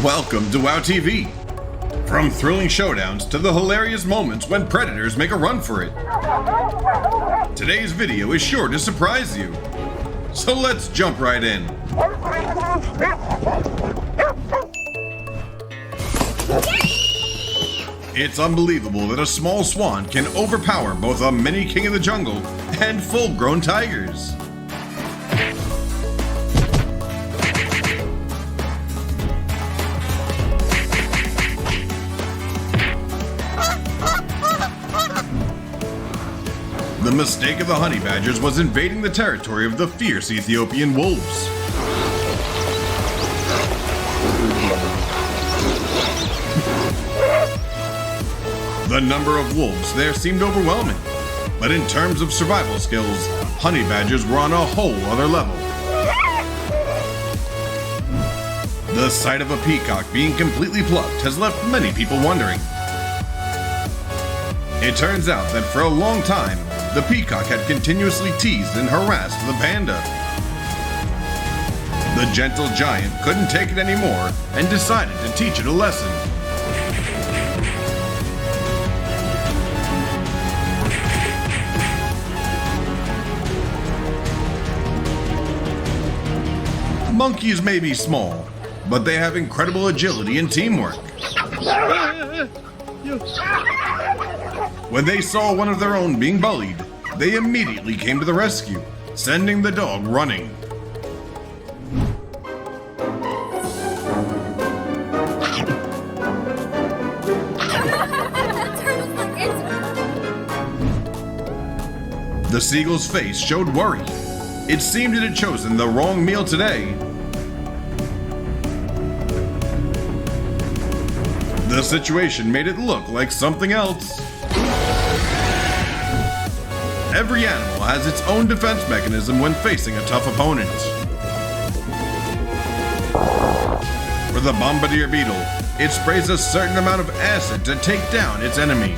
Welcome to WoW TV. From thrilling showdowns to the hilarious moments when predators make a run for it. Today's video is sure to surprise you. So let's jump right in. It's unbelievable that a small swan can overpower both a mini king of the jungle and full-grown tigers. The mistake of the honey badgers was invading the territory of the fierce Ethiopian wolves. The number of wolves there seemed overwhelming, but in terms of survival skills, honey badgers were on a whole other level. The sight of a peacock being completely plucked has left many people wondering. It turns out that for a long time, the peacock had continuously teased and harassed the panda. The gentle giant couldn't take it anymore and decided to teach it a lesson. Monkeys may be small, but they have incredible agility and teamwork. When they saw one of their own being bullied, they immediately came to the rescue, sending the dog running. The seagull's face showed worry. It seemed it had chosen the wrong meal today. The situation made it look like something else. Every animal has its own defense mechanism when facing a tough opponent. For the bombardier beetle, it sprays a certain amount of acid to take down its enemy.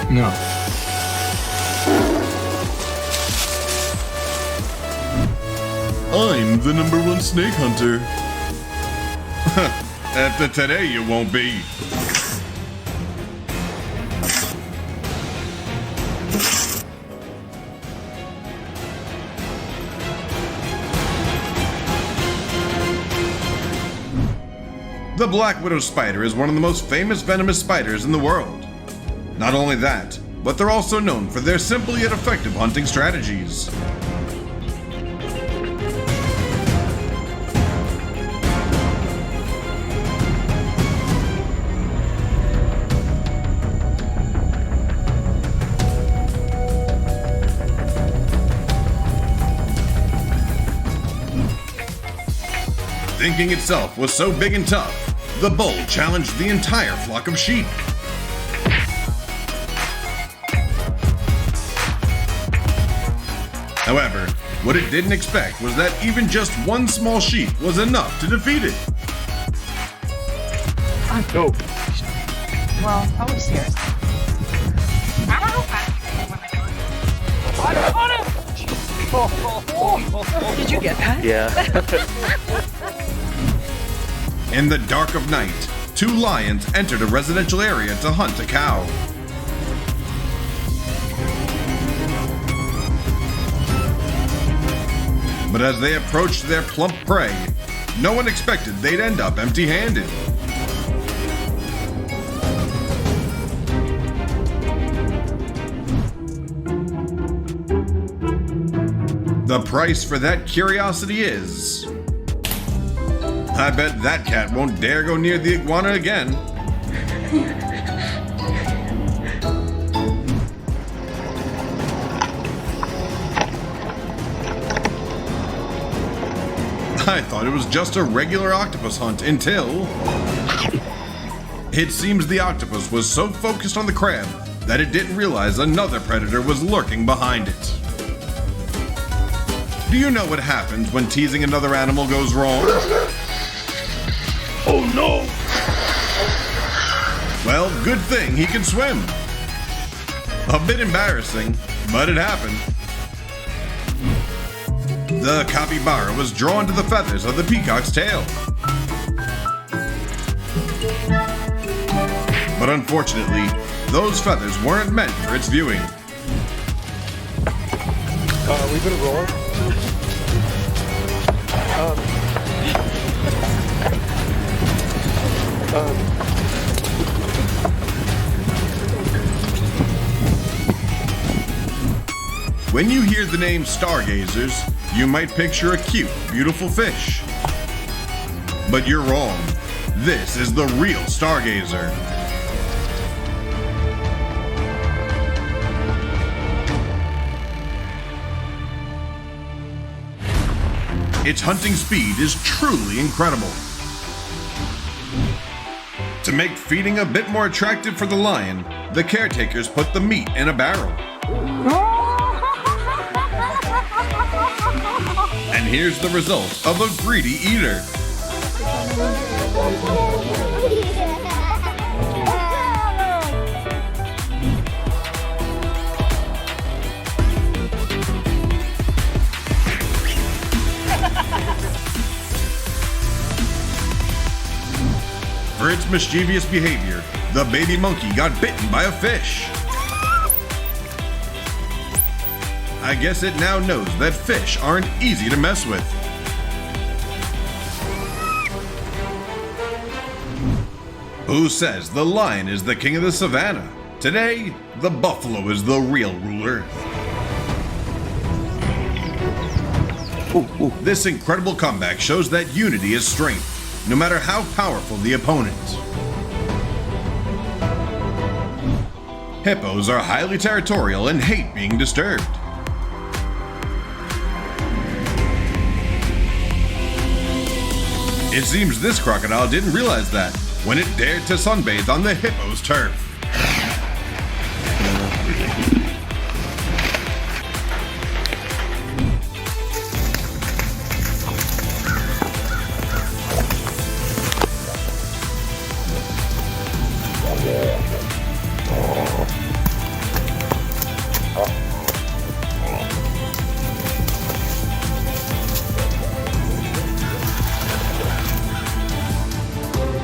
No. I'm the #1 snake hunter. After today, you won't be. The black widow spider is one of the most famous venomous spiders in the world. Not only that, but they're also known for their simple yet effective hunting strategies. Thinking itself was so big and tough, the bull challenged the entire flock of sheep. However, what it didn't expect was that even just one small sheep was enough to defeat it. Go. Well, probably scares. Did you get that? Yeah. In the dark of night, two lions entered a residential area to hunt a cow. But as they approached their plump prey, no one expected they'd end up empty-handed. The price for that curiosity is... I bet that cat won't dare go near the iguana again. I thought it was just a regular octopus hunt until... It seems the octopus was so focused on the crab that it didn't realize another predator was lurking behind it. Do you know what happens when teasing another animal goes wrong? Oh no! Well, good thing he can swim. A bit embarrassing, but it happened. The capybara was drawn to the feathers of the peacock's tail. But unfortunately, those feathers weren't meant for its viewing. We've been rolling. When you hear the name stargazers, you might picture a cute, beautiful fish. But you're wrong. This is the real stargazer. Its hunting speed is truly incredible. To make feeding a bit more attractive for the lion, the caretakers put the meat in a barrel. And here's the result of a greedy eater. For its mischievous behavior, the baby monkey got bitten by a fish. I guess it now knows that fish aren't easy to mess with. Who says the lion is the king of the savannah? Today, the buffalo is the real ruler. This incredible comeback shows that unity is strength, no matter how powerful the opponent. Hippos are highly territorial and hate being disturbed. It seems this crocodile didn't realize that when it dared to sunbathe on the hippo's turf.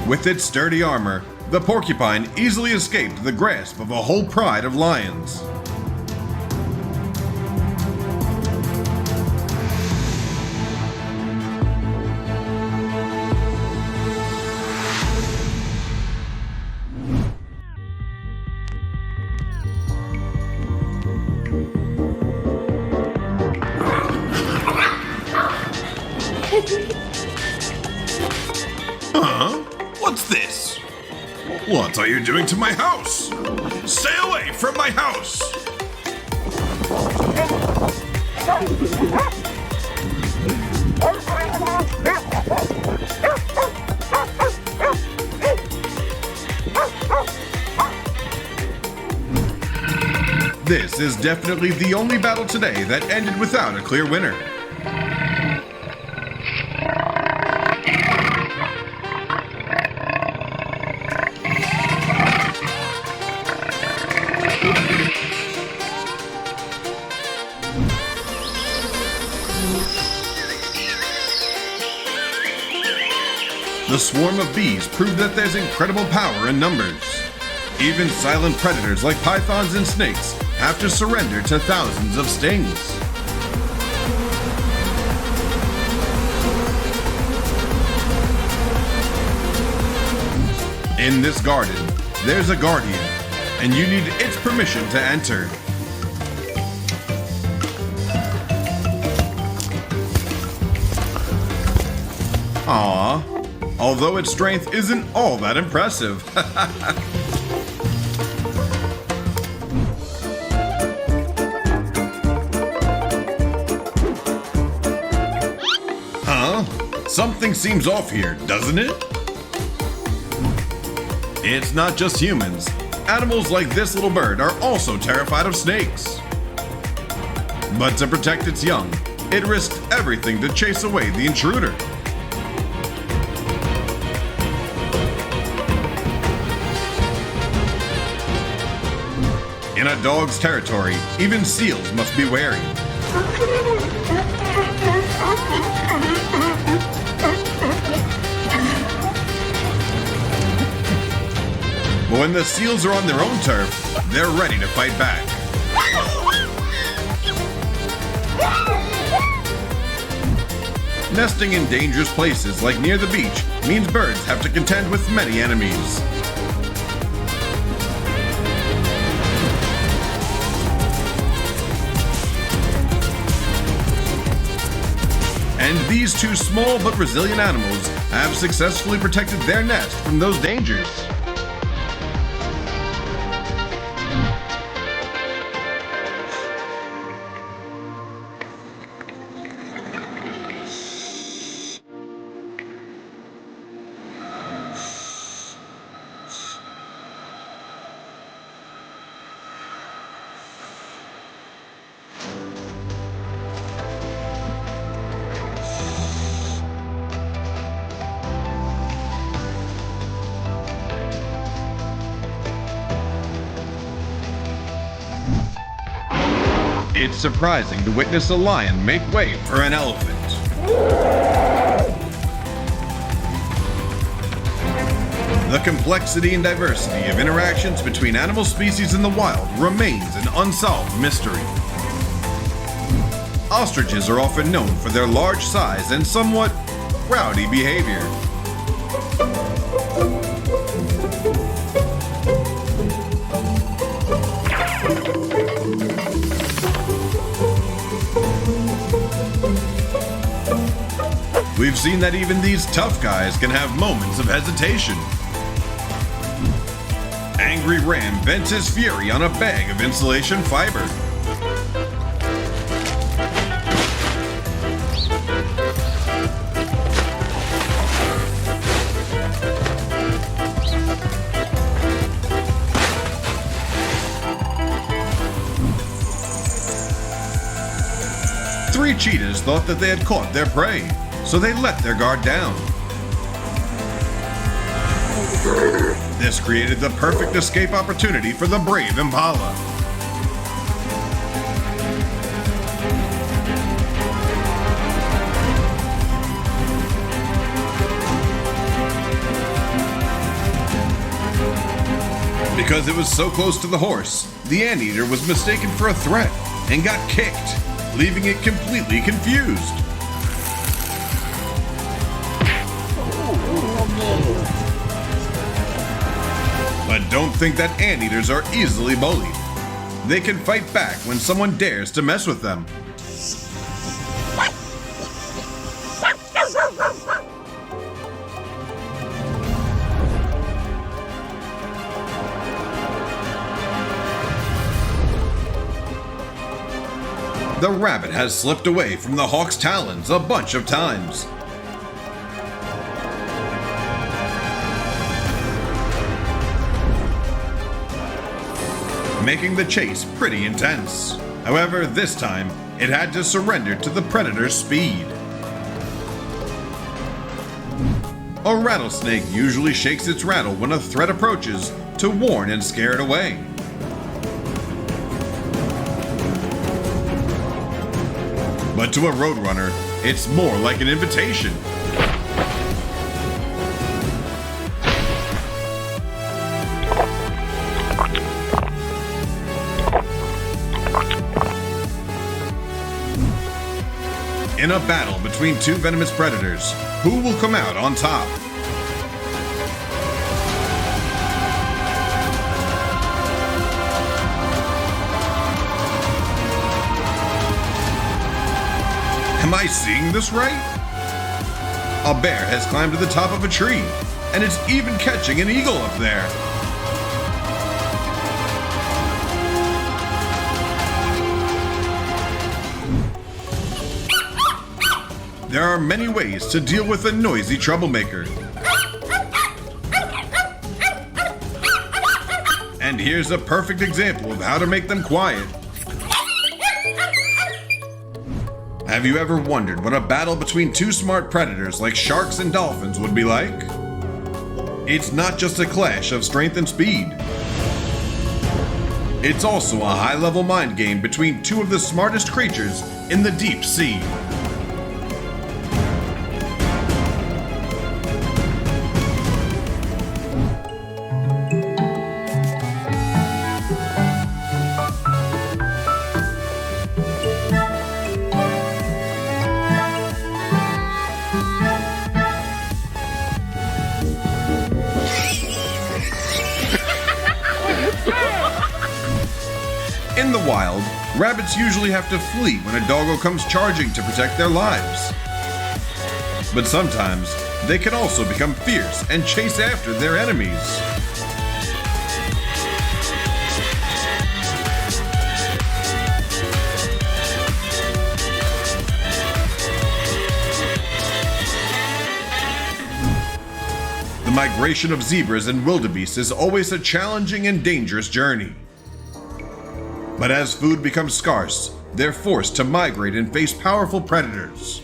With its sturdy armor, the porcupine easily escaped the grasp of a whole pride of lions. Huh? What's this? What are you doing to my house? Stay away from my house! This is definitely the only battle today that ended without a clear winner. The swarm of bees proved that there's incredible power in numbers. Even silent predators like pythons and snakes have to surrender to thousands of stings. In this garden, there's a guardian, and you need its permission to enter. Aww. Although its strength isn't all that impressive. Huh? Something seems off here, doesn't it? It's not just humans. Animals like this little bird are also terrified of snakes. But to protect its young, it risked everything to chase away the intruder. In a dog's territory, even seals must be wary. But when the seals are on their own turf, they're ready to fight back. Nesting in dangerous places like near the beach means birds have to contend with many enemies. And these two small but resilient animals have successfully protected their nest from those dangers. It's surprising to witness a lion make way for an elephant. The complexity and diversity of interactions between animal species in the wild remains an unsolved mystery. Ostriches are often known for their large size and somewhat rowdy behavior. We've seen that even these tough guys can have moments of hesitation. Angry Ram vents his fury on a bag of insulation fiber. Three cheetahs thought that they had caught their prey, so they let their guard down. This created the perfect escape opportunity for the brave impala. Because it was so close to the horse, the anteater was mistaken for a threat and got kicked, leaving it completely confused. But don't think that anteaters are easily bullied. They can fight back when someone dares to mess with them. The rabbit has slipped away from the hawk's talons a bunch of times. Making the chase pretty intense. However, this time, it had to surrender to the predator's speed. A rattlesnake usually shakes its rattle when a threat approaches to warn and scare it away. But to a roadrunner, it's more like an invitation. In a battle between two venomous predators, who will come out on top? Am I seeing this right? A bear has climbed to the top of a tree, and it's even catching an eagle up there. There are many ways to deal with a noisy troublemaker. And here's a perfect example of how to make them quiet. Have you ever wondered what a battle between two smart predators like sharks and dolphins would be like? It's not just a clash of strength and speed. It's also a high-level mind game between two of the smartest creatures in the deep sea. In the wild, rabbits usually have to flee when a doggo comes charging to protect their lives. But sometimes, they can also become fierce and chase after their enemies. The migration of zebras and wildebeest is always a challenging and dangerous journey. But as food becomes scarce, they're forced to migrate and face powerful predators.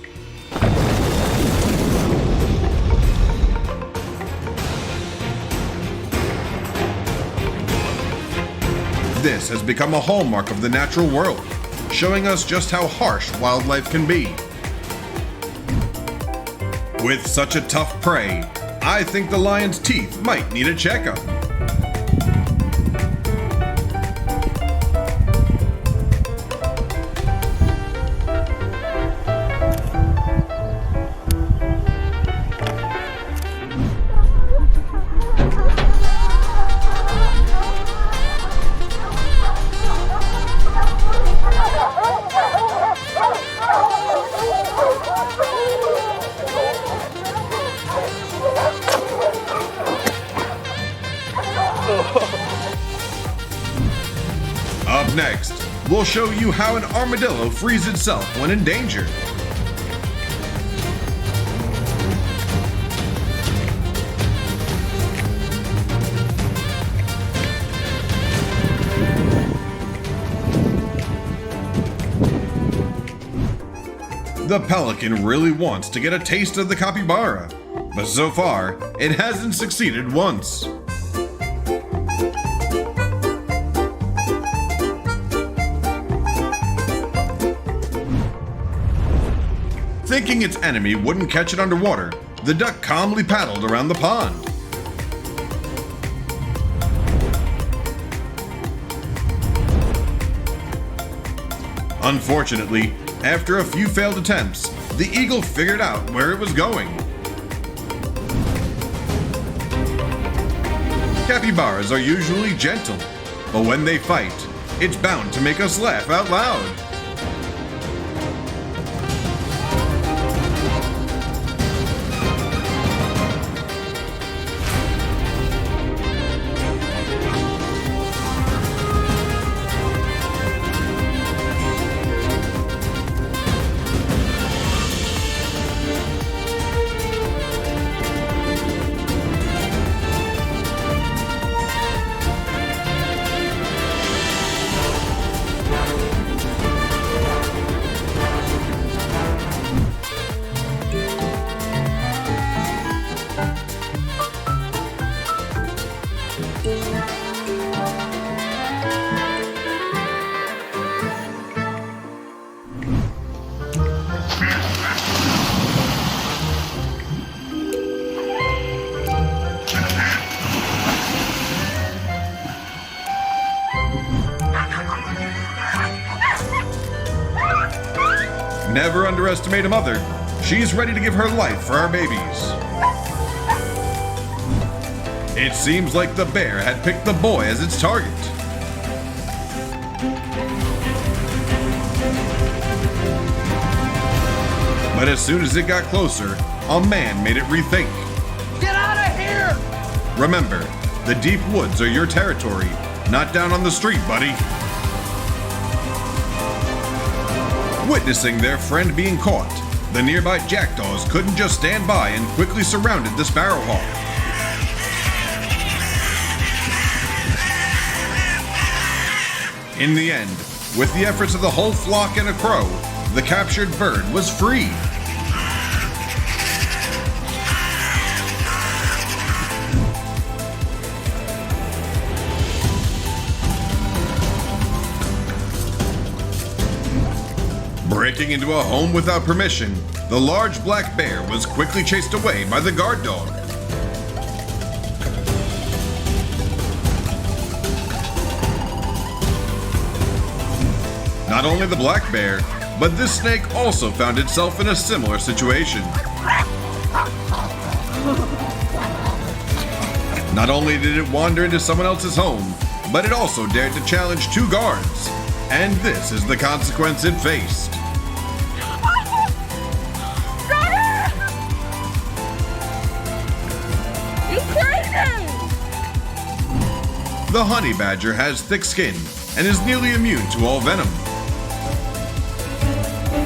This has become a hallmark of the natural world, showing us just how harsh wildlife can be. With such a tough prey, I think the lion's teeth might need a checkup. Up next, we'll show you how an armadillo frees itself when in danger. The pelican really wants to get a taste of the capybara, but so far, it hasn't succeeded once. Thinking its enemy wouldn't catch it underwater, the duck calmly paddled around the pond. Unfortunately, after a few failed attempts, the eagle figured out where it was going. Capybaras are usually gentle, but when they fight, it's bound to make us laugh out loud. Never underestimate a mother. She's ready to give her life for our babies. It seems like the bear had picked the boy as its target. But as soon as it got closer, a man made it rethink. Get out of here! Remember, the deep woods are your territory, not down on the street, buddy. Witnessing their friend being caught, the nearby jackdaws couldn't just stand by and quickly surrounded the sparrowhawk. In the end, with the efforts of the whole flock and a crow, the captured bird was free. Breaking into a home without permission, the large black bear was quickly chased away by the guard dog. Not only the black bear, but this snake also found itself in a similar situation. Not only did it wander into someone else's home, but it also dared to challenge two guards. And this is the consequence it faced. You crazy! The honey badger has thick skin and is nearly immune to all venom.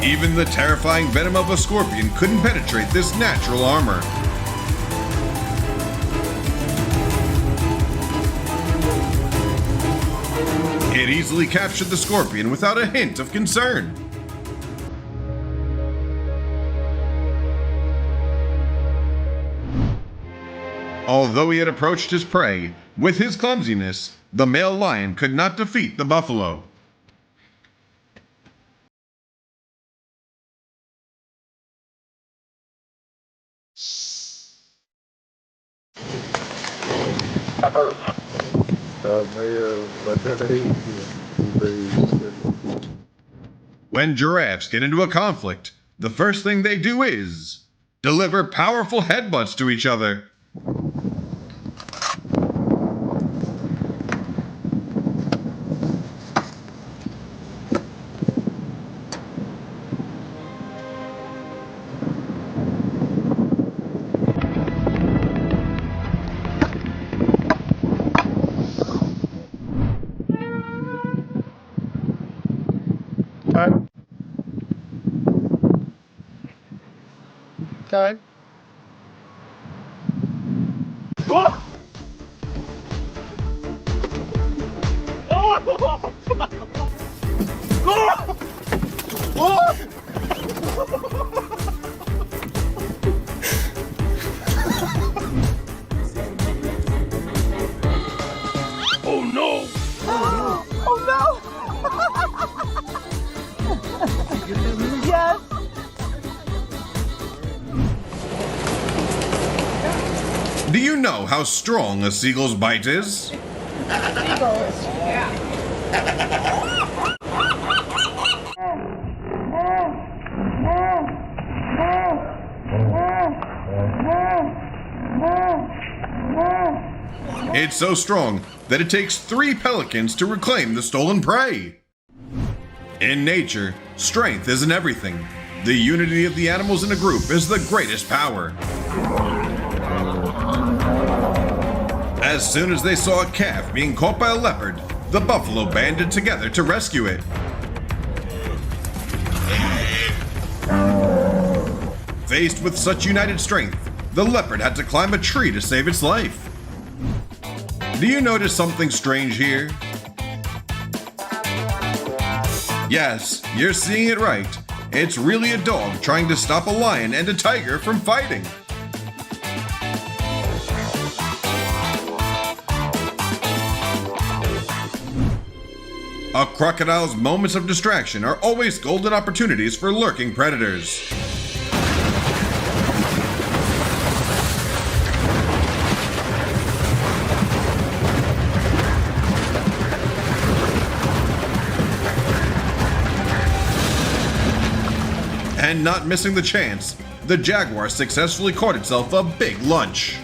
Even the terrifying venom of a scorpion couldn't penetrate this natural armor. It easily captured the scorpion without a hint of concern. Although he had approached his prey, with his clumsiness, the male lion could not defeat the buffalo. When giraffes get into a conflict, the first thing they do is deliver powerful headbutts to each other. Okay. Oh no! Oh no! Yes. Do you know how strong a seagull's bite is? It's so strong that it takes 3 pelicans to reclaim the stolen prey. In nature, strength isn't everything. The unity of the animals in a group is the greatest power. As soon as they saw a calf being caught by a leopard, the buffalo banded together to rescue it. Faced with such united strength, the leopard had to climb a tree to save its life. Do you notice something strange here? Yes, you're seeing it right. It's really a dog trying to stop a lion and a tiger from fighting. A crocodile's moments of distraction are always golden opportunities for lurking predators. And not missing the chance, the jaguar successfully caught itself a big lunch.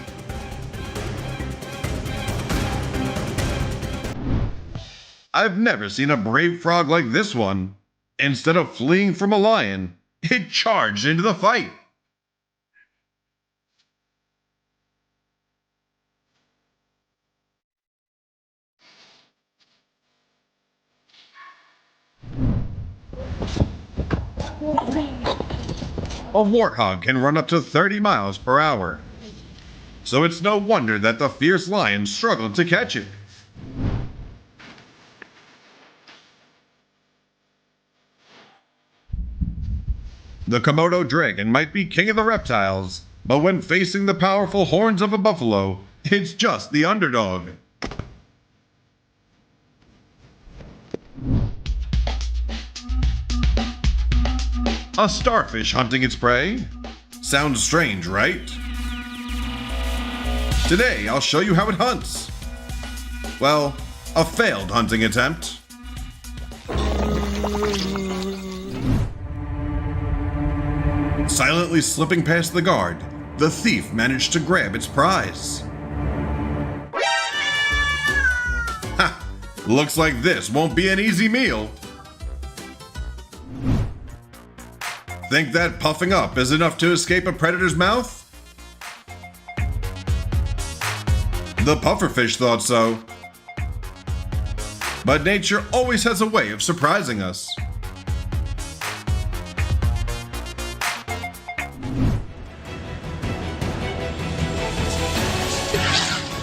I've never seen a brave frog like this one. Instead of fleeing from a lion, it charged into the fight. A warthog can run up to 30 miles per hour. So it's no wonder that the fierce lion struggled to catch it. The Komodo dragon might be king of the reptiles, but when facing the powerful horns of a buffalo, it's just the underdog. A starfish hunting its prey? Sounds strange, right? Today, I'll show you how it hunts. Well, a failed hunting attempt. Silently slipping past the guard, the thief managed to grab its prize. Ha! Looks like this won't be an easy meal. Think that puffing up is enough to escape a predator's mouth? The pufferfish thought so. But nature always has a way of surprising us.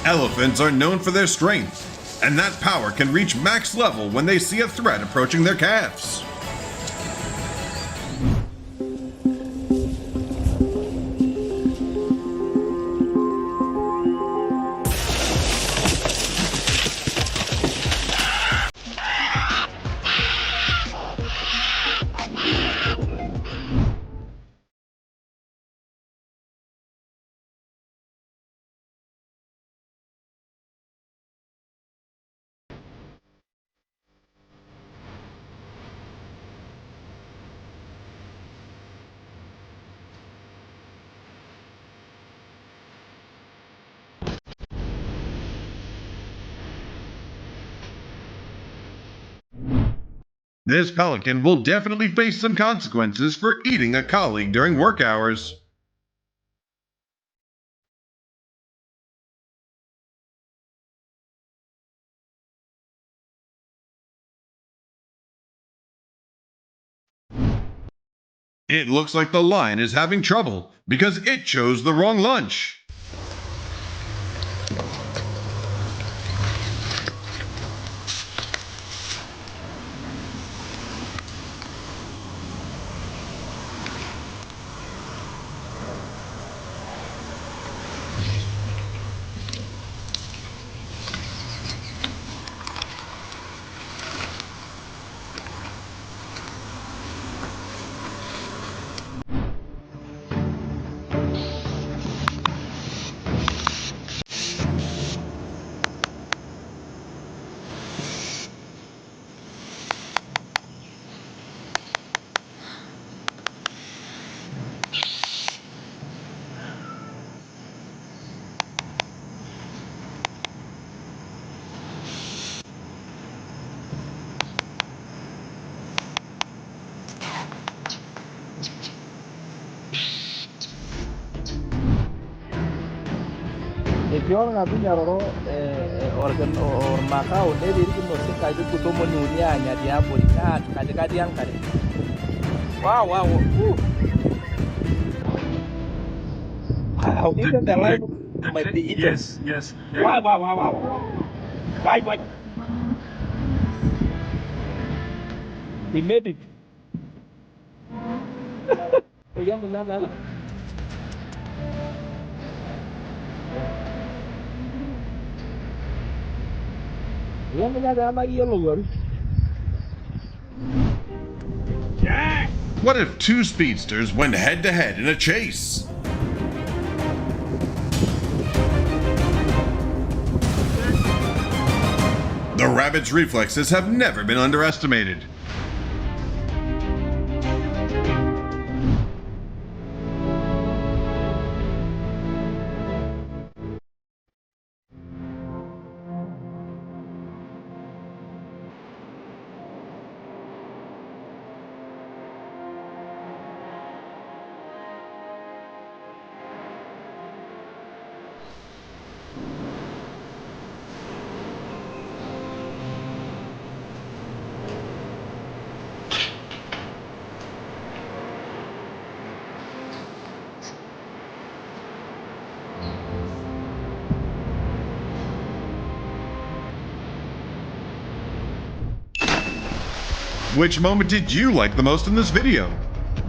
Elephants are known for their strength, and that power can reach max level when they see a threat approaching their calves. This pelican will definitely face some consequences for eating a colleague during work hours. It looks like the lion is having trouble because it chose the wrong lunch. If you're not in your organ or Macau, they didn't know if I could do Monia and the Aboricat, Kadikadian. Wow, wow. Wow, even the life might be eaten. Yes. Wow. Why? He made it. What if two speedsters went head-to-head in a chase? The rabbit's reflexes have never been underestimated. Which moment did you like the most in this video?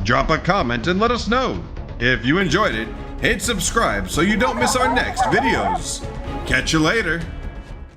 Drop a comment and let us know. If you enjoyed it, hit subscribe so you don't miss our next videos. Catch you later.